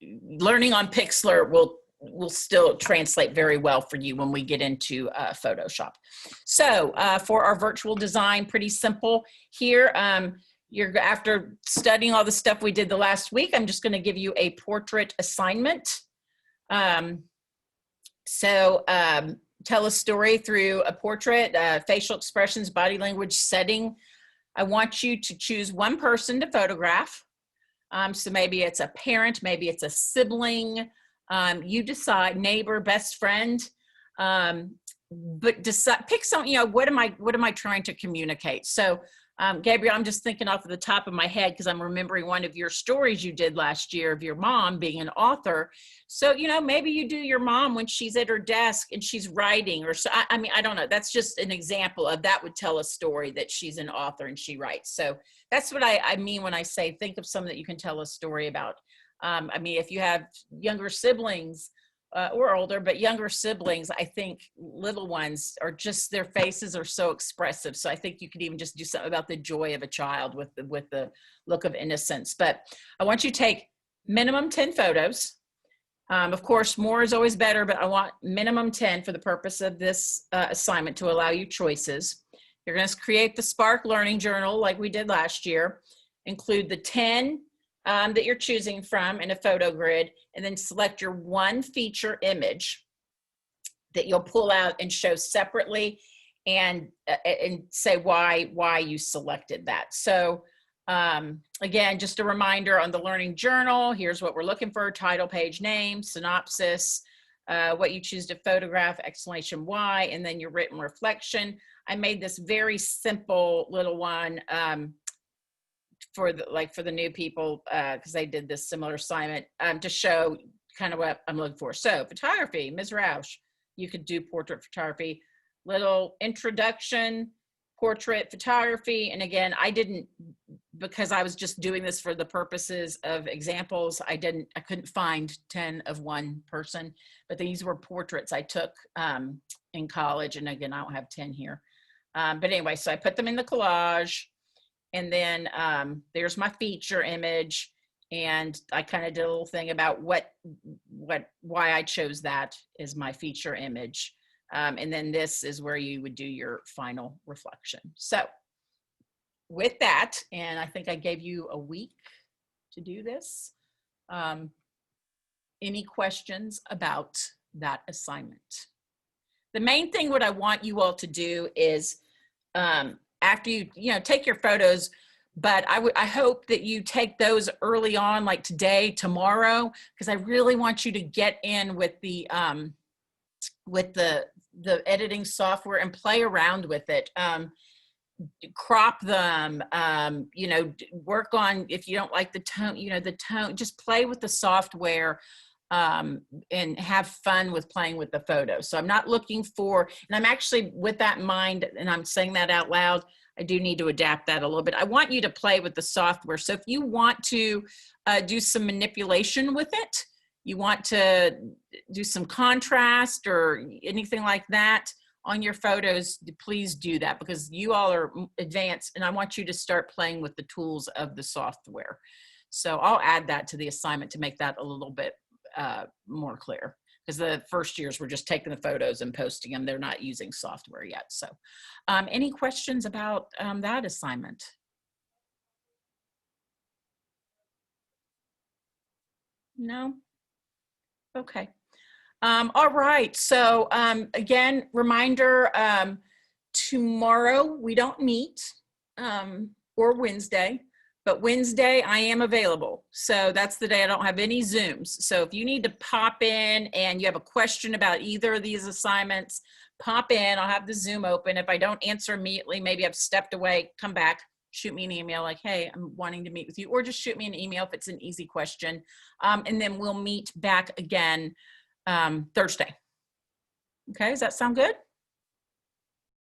learning on Pixlr will still translate very well for you when we get into Photoshop. So for our virtual design, pretty simple here. After studying all the stuff we did the last week, I'm just going to give you a portrait assignment. Tell a story through a portrait, facial expressions, body language, setting. I want you to choose one person to photograph. So maybe it's a parent, maybe it's a sibling. You decide, neighbor, best friend. But decide, pick something. You know, what am I trying to communicate? So, Gabriel, I'm just thinking off the top of my head because I'm remembering one of your stories you did last year of your mom being an author. So, you know, maybe you do your mom when she's at her desk and she's writing, or so. I mean, I don't know. That's just an example of that would tell a story that she's an author and she writes. So that's what I mean when I say think of something that you can tell a story about. I mean, if you have younger siblings or older, but younger siblings, I think little ones are just, their faces are so expressive. So I think you could even just do something about the joy of a child with the look of innocence. But I want you to take minimum 10 photos. Of course, more is always better, but I want minimum 10 for the purpose of this assignment to allow you choices. You're going to create the Spark Learning Journal like we did last year. Include the 10 that you're choosing from in a photo grid, and then select your one feature image that you'll pull out and show separately, and say why you selected that. So again, just a reminder on the Learning Journal, here's what we're looking for: title, page name, synopsis, what you choose to photograph, explanation why, and then your written reflection. I made this very simple little one for the new people, because they did this similar assignment, to show kind of what I'm looking for. So photography, Ms. Roush, you could do portrait photography, little introduction, portrait photography. And again, I didn't, because I was just doing this for the purposes of examples, I couldn't find 10 of one person, but these were portraits I took in college. And again, I don't have 10 here. But anyway, so I put them in the collage. And then there's my feature image, and I kind of did a little thing about why I chose that as my feature image. And then this is where you would do your final reflection. So with that, and I think I gave you a week to do this. Any questions about that assignment? The main thing what I want you all to do is, after you take your photos, but I hope that you take those early on, like today, tomorrow, because I really want you to get in with the editing software and play around with it. Crop them, work on, if you don't like the tone, just play with the software. And have fun with playing with the photos. So I'm not looking for, and I'm actually with that in mind, and I'm saying that out loud, I do need to adapt that a little bit. I want you to play with the software. So if you want to do some manipulation with it, you want to do some contrast or anything like that on your photos, please do that, because you all are advanced and I want you to start playing with the tools of the software. So I'll add that to the assignment to make that a little bit more clear, because the first years we're just taking the photos and posting them. They're not using software yet. So any questions about that assignment? No? Okay. All right. So again, reminder, tomorrow we don't meet, or Wednesday. But Wednesday, I am available. So that's the day I don't have any Zooms. So if you need to pop in and you have a question about either of these assignments, pop in. I'll have the Zoom open. If I don't answer immediately, maybe I've stepped away, come back, shoot me an email like, hey, I'm wanting to meet with you. Or just shoot me an email if it's an easy question. And then we'll meet back again Thursday. Okay, does that sound good?